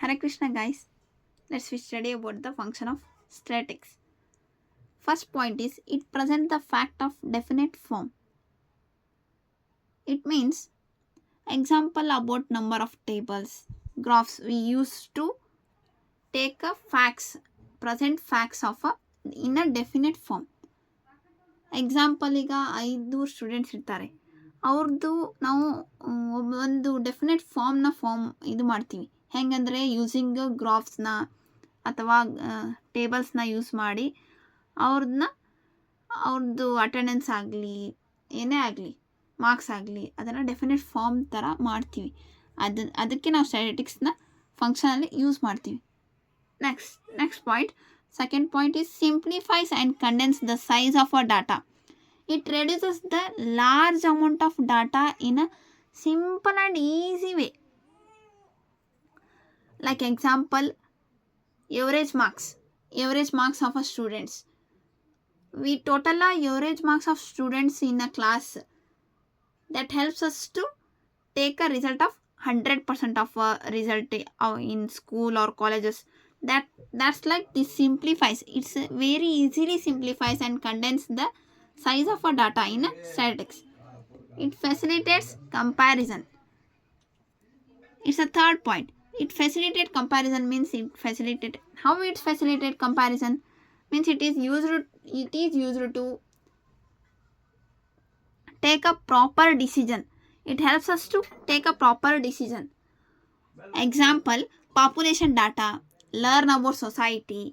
Hare Krishna, guys. Let's we study about the function of statistics. First point is it presents the fact of definite form. It means example about number of tables, graphs we use to take a facts, present facts of a in a definite form. Example ಈಗ 5 students ಇರ್ತಾರೆ ಅವ್ರದ್ದು ನಾವು ಒಂದು definite form ಇದು ಮಾಡ್ತೀವಿ ಹೆಂಗಂದರೆ using ಗ್ರಾಫ್ಸ್ನ ಅಥವಾ ಟೇಬಲ್ಸ್ನ use ಮಾಡಿ ಅವ್ರದ್ದು ಅಟೆಂಡೆನ್ಸ್ ಆಗಲಿ ಏನೇ ಆಗಲಿ ಮಾರ್ಕ್ಸ್ ಆಗಲಿ ಅದನ್ನು ಡೆಫಿನೆಟ್ ಫಾರ್ಮ್ ಥರ ಮಾಡ್ತೀವಿ ಅದಕ್ಕೆ ನಾವು ಸ್ಟ್ಯಾಟಿಸ್ಟಿಕ್ಸ್ನ ಫಂಕ್ಷನಲ್ಲಿ ಯೂಸ್ ಮಾಡ್ತೀವಿ. Next point, second point is simplifies and condense the size of our data. It reduces the large amount of data in a simple and easy way. Like example, average marks of a students. We total average marks of students in a class. That helps us to take a result of 100% of a result in school or colleges. That's like this simplifies. It's very easily simplifies and condense the size of a data in a statistics. It facilitates comparison. It's a third point. It facilitate comparison means how it facilitate comparison means it is used to take a proper decision. It helps us to take a proper decision. Example, population data, learn about society.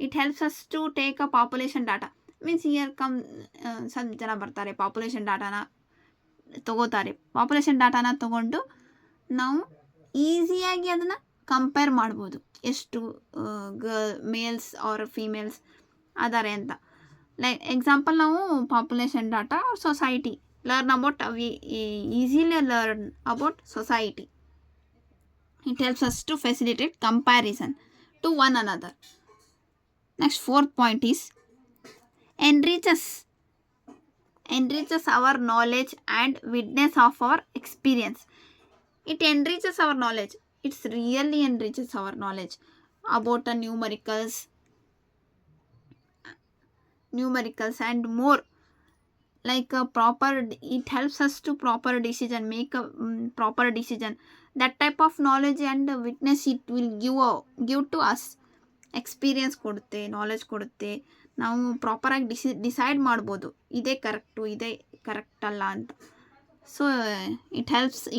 It helps us to take a population data means here come ಸ್ವಲ್ಪ ಜನ ಬರ್ತಾರೆ population ಡಾಟಾನ ತಗೊಂಡು ನಾವು ಈಸಿಯಾಗಿ ಅದನ್ನು compare ಮಾಡ್ಬೋದು ಎಷ್ಟು mails are females ಅದಾರೆ ಅಂತ. ಲೈಕ್ ಎಕ್ಸಾಂಪಲ್ ನಾವು population data society easily learn about society. It helps us to facilitate comparison to one another. Next, fourth point is enriches our knowledge and witness of our experience. It enriches our knowledge. It's really enriches our knowledge about the numericals and more. Like a proper, it helps us to make a proper decision. That type of knowledge and witness it will give to us. Experience ಕೊಡುತ್ತೆ, knowledge ಕೊಡುತ್ತೆ. ನಾವು ಪ್ರಾಪರಾಗಿ decide ಮಾಡ್ಬೋದು ಇದೇ correct ಅಲ್ಲ ಅಂತ. So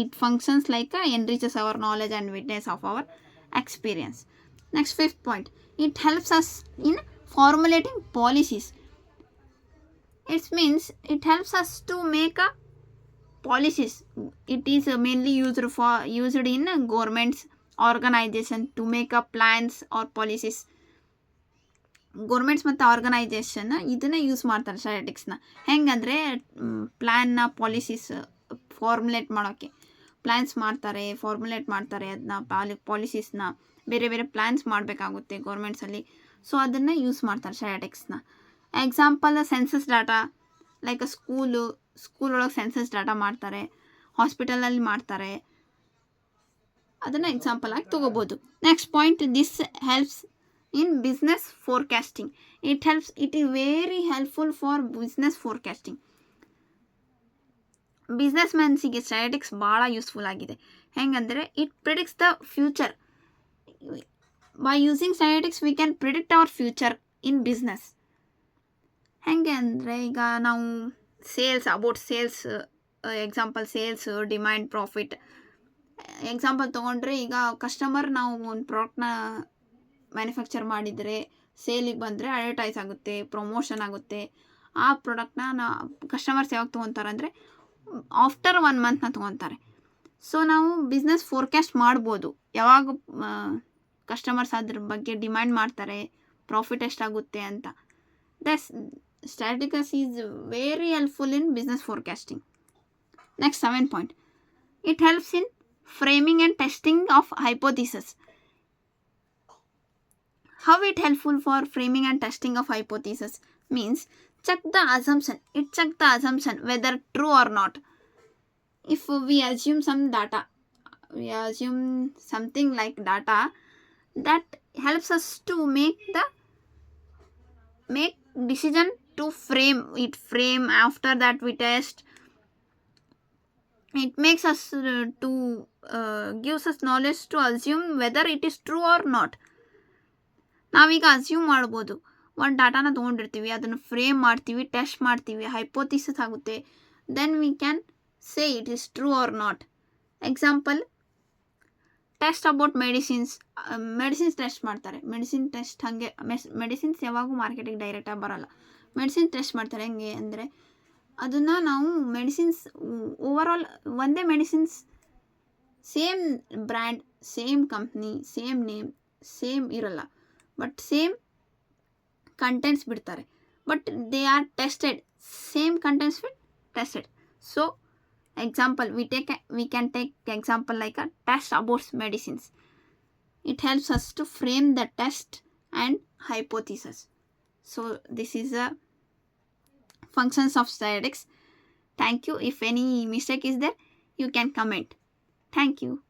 it functions like enriches our knowledge and witness of our experience. Next fifth point, it helps us in formulating policies. It means it helps us to make a policies. It is mainly used in governments organization to make a plans or policies. Governments ಮತ್ತು organisation ಇದನ್ನೇ use ಮಾಡ್ತಾರೆ ಸ್ಟ್ಯಾಟಿಸ್ಟಿಕ್ಸ್ನ. ಹೆಂಗಂದರೆ ಪ್ಲ್ಯಾನ್ನ policies formulate ಮಾಡೋಕ್ಕೆ formulate ಮಾಡ್ತಾರೆ ಅದನ್ನ ಪಾಲಿಸೀಸ್ನ ಬೇರೆ ಬೇರೆ plans ಮಾಡಬೇಕಾಗುತ್ತೆ ಗೌರ್ಮೆಂಟ್ಸಲ್ಲಿ. So ಅದನ್ನು ಯೂಸ್ ಮಾಡ್ತಾರೆ ಸ್ಟ್ಯಾಟಿಸ್ಟಿಕ್ಸ್ನ. ಎಕ್ಸಾಂಪಲ್ ಸೆನ್ಸಸ್ ಡಾಟಾ, ಲೈಕ್ ಸ್ಕೂಲೊಳಗೆ ಸೆನ್ಸಸ್ ಡಾಟಾ ಮಾಡ್ತಾರೆ, ಹಾಸ್ಪಿಟಲಲ್ಲಿ ಮಾಡ್ತಾರೆ, ಅದನ್ನು ಎಕ್ಸಾಂಪಲ್ ಆಗಿ ತೊಗೋಬೋದು. Next point, this helps in business forecasting. It is very helpful for business forecasting. Business ಮ್ಯಾನ್ಸಿಗೆ ಸ್ಟ್ಯಾಟಿಸ್ಟಿಕ್ಸ್ ಭಾಳ ಯೂಸ್ಫುಲ್ ಆಗಿದೆ. ಹೆಂಗಂದರೆ it predicts the future. By using statistics we can predict our future in business. ಹೆಂಗೆ ಅಂದರೆ ಈಗ ನಾವು sales example sales, demand, profit example ತೊಗೊಂಡ್ರೆ ಈಗ ಕಸ್ಟಮರ್ ನಾವು ಒಂದು ಪ್ರಾಡಕ್ಟ್ನ ಮ್ಯಾನುಫ್ಯಾಕ್ಚರ್ ಮಾಡಿದರೆ ಸೇಲಿಗೆ ಬಂದರೆ ಅಡ್ವರ್ಟೈಸ್ ಆಗುತ್ತೆ, ಪ್ರಮೋಷನ್ ಆಗುತ್ತೆ. ಆ ಪ್ರಾಡಕ್ಟ್ನ ಕಸ್ಟಮರ್ಸ್ ಯಾವಾಗ ತೊಗೊತಾರೆ ಅಂದರೆ ಆಫ್ಟರ್ 1 ಮಂತ್ನ ತೊಗೊತಾರೆ. ಸೊ ನಾವು ಬಿಸ್ನೆಸ್ ಫೋರ್ಕಾಸ್ಟ್ ಮಾಡ್ಬೋದು, ಯಾವಾಗ ಕಸ್ಟಮರ್ಸ್ ಅದ್ರ ಬಗ್ಗೆ ಡಿಮ್ಯಾಂಡ್ ಮಾಡ್ತಾರೆ, ಪ್ರಾಫಿಟ್ ಎಷ್ಟಾಗುತ್ತೆ ಅಂತ. Statistics is very helpful in business forecasting. Next, 7th point, it helps in framing and testing of hypothesis. How it helpful for framing and testing of hypothesis means check the assumption whether true or not. If we assume some data, we assume something like data that helps us to make decision to frame. After that we test. It makes us to gives us knowledge to assume whether it is true or not. ನಾವೀಗ assume ಮಾಡ್ಬೋದು. ಒಂದು ಡಾಟಾನ ತೊಗೊಂಡಿರ್ತೀವಿ, ಅದನ್ನು frame ಮಾಡ್ತೀವಿ, test ಮಾಡ್ತೀವಿ, hypothesis ಆಗುತ್ತೆ. Then we can say it is true or not. Example, test about medicines test ಮಾಡ್ತಾರೆ. Medicine test ಹಾಗೆ medicines ಯಾವಾಗೂ ಮಾರ್ಕೆಟಿಗೆ ಡೈರೆಕ್ಟಾಗಿ ಬರೋಲ್ಲ. ಮೆಡಿಸಿನ್ ಟೆಸ್ಟ್ ಮಾಡ್ತಾರೆ. ಹೆಂಗೆ ಅಂದರೆ ಅದನ್ನು ನಾವು ಮೆಡಿಸಿನ್ಸ್ ಓವರಾಲ್ ಒಂದೇ medicines same brand, same company, same name, same ಇರಲ್ಲ, ಬಟ್ ಸೇಮ್ ಕಂಟೆಂಟ್ಸ್ ಬಿಡ್ತಾರೆ. But they are tested, same contents with tested. So example, we can take example like a test about medicines. It helps us to frame the test and hypothesis. So this is the functions of statistics. Thank you. If any mistake is there, you can comment. Thank you.